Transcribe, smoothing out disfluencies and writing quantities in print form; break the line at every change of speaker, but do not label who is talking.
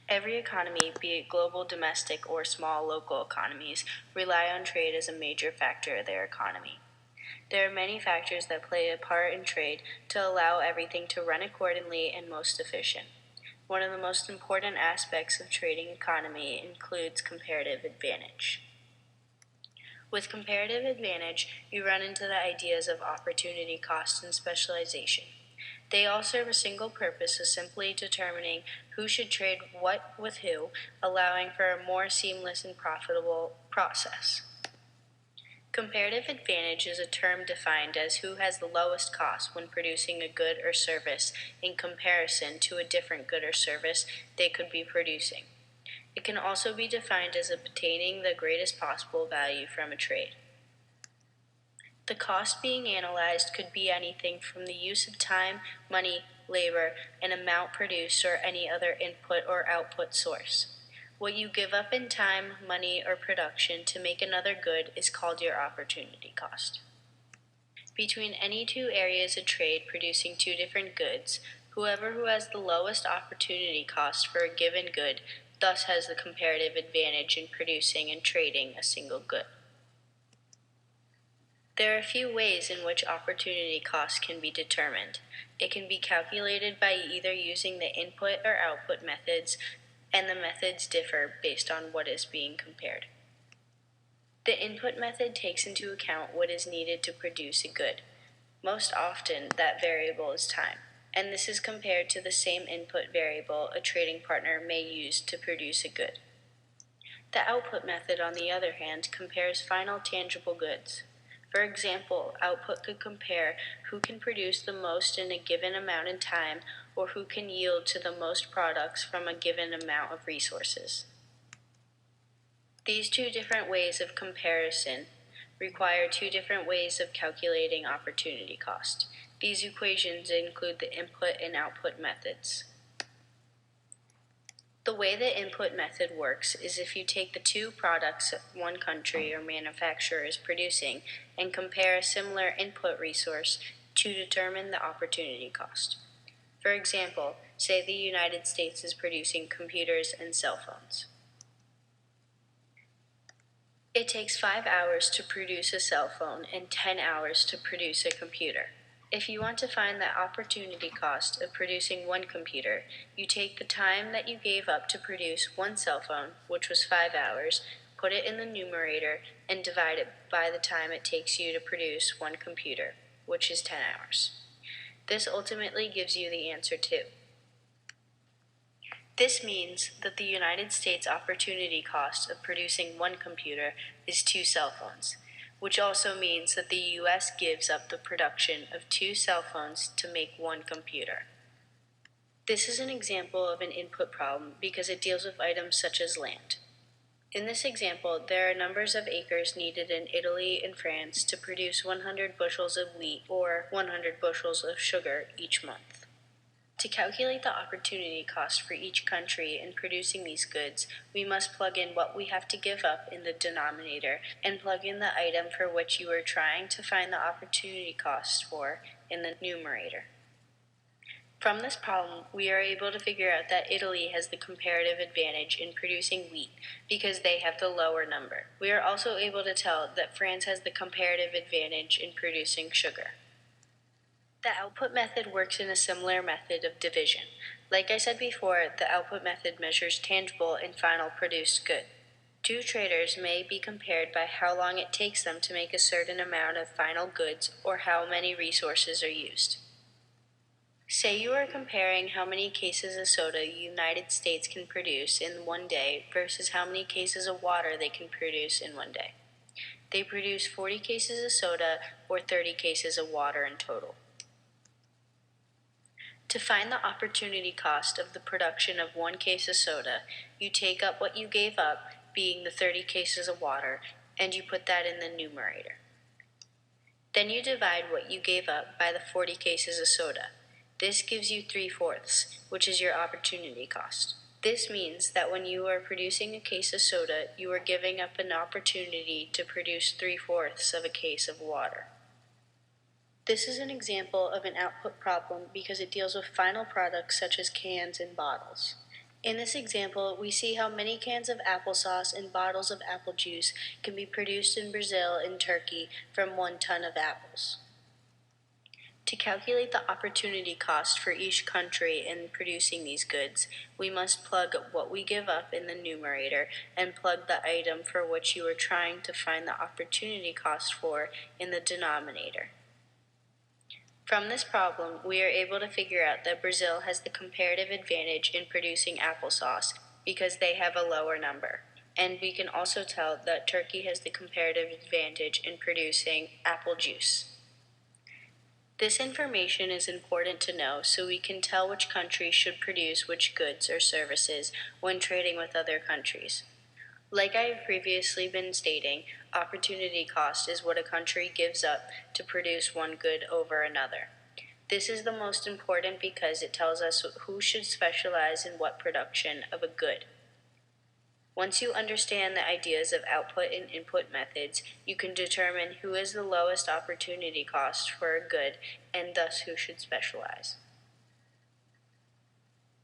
Every economy, be it global, domestic, or small local economies, rely on trade as a major factor of their economy. There are many factors that play a part in trade to allow everything to run accordingly and most efficient. One of the most important aspects of trading economy includes comparative advantage. With comparative advantage, you run into the ideas of opportunity cost and specialization. They all serve a single purpose of simply determining who should trade what with who, allowing for a more seamless and profitable process. Comparative advantage is a term defined as who has the lowest cost when producing a good or service in comparison to a different good or service they could be producing. It can also be defined as obtaining the greatest possible value from a trade. The cost being analyzed could be anything from the use of time, money, labor, and amount produced or any other input or output source. What you give up in time, money, or production to make another good is called your opportunity cost. Between any two areas of trade producing two different goods, whoever who has the lowest opportunity cost for a given good thus has the comparative advantage in producing and trading a single good. There are a few ways in which opportunity cost can be determined. It can be calculated by either using the input or output methods, and the methods differ based on what is being compared. The input method takes into account what is needed to produce a good. Most often, that variable is time, and this is compared to the same input variable a trading partner may use to produce a good. The output method, on the other hand, compares final tangible goods. For example, output could compare who can produce the most in a given amount in time or who can yield to the most products from a given amount of resources. These two different ways of comparison require two different ways of calculating opportunity cost. These equations include the input and output methods. The way the input method works is if you take the two products one country or manufacturer is producing and compare a similar input resource to determine the opportunity cost. For example, say the United States is producing computers and cell phones. It takes 5 hours to produce a cell phone and 10 hours to produce a computer. If you want to find the opportunity cost of producing one computer, you take the time that you gave up to produce one cell phone, which was 5 hours, put it in the numerator, and divide it by the time it takes you to produce one computer, which is 10 hours. This ultimately gives you the answer too. This means that the United States opportunity cost of producing one computer is 2 cell phones, which also means that the U.S. gives up the production of 2 cell phones to make one computer. This is an example of an input problem because it deals with items such as land. In this example, there are numbers of acres needed in Italy and France to produce 100 bushels of wheat or 100 bushels of sugar each month. To calculate the opportunity cost for each country in producing these goods, we must plug in what we have to give up in the denominator and plug in the item for which you are trying to find the opportunity cost for in the numerator. From this problem, we are able to figure out that Italy has the comparative advantage in producing wheat because they have the lower number. We are also able to tell that France has the comparative advantage in producing sugar. The output method works in a similar method of division. Like I said before, the output method measures tangible and final produced good. Two traders may be compared by how long it takes them to make a certain amount of final goods or how many resources are used. Say you are comparing how many cases of soda the United States can produce in one day versus how many cases of water they can produce in one day. They produce 40 cases of soda or 30 cases of water in total. To find the opportunity cost of the production of 1 case of soda, you take up what you gave up, being the 30 cases of water, and you put that in the numerator. Then you divide what you gave up by the 40 cases of soda. This gives you 3/4, which is your opportunity cost. This means that when you are producing a case of soda, you are giving up an opportunity to produce 3/4 of a case of water. This is an example of an output problem because it deals with final products such as cans and bottles. In this example, we see how many cans of applesauce and bottles of apple juice can be produced in Brazil and Turkey from 1 ton of apples. To calculate the opportunity cost for each country in producing these goods, we must plug what we give up in the numerator and plug the item for which you are trying to find the opportunity cost for in the denominator. From this problem, we are able to figure out that Brazil has the comparative advantage in producing applesauce because they have a lower number. And we can also tell that Turkey has the comparative advantage in producing apple juice. This information is important to know so we can tell which country should produce which goods or services when trading with other countries. Like I have previously been stating, opportunity cost is what a country gives up to produce one good over another. This is the most important because it tells us who should specialize in what production of a good. Once you understand the ideas of output and input methods, you can determine who has the lowest opportunity cost for a good and thus who should specialize.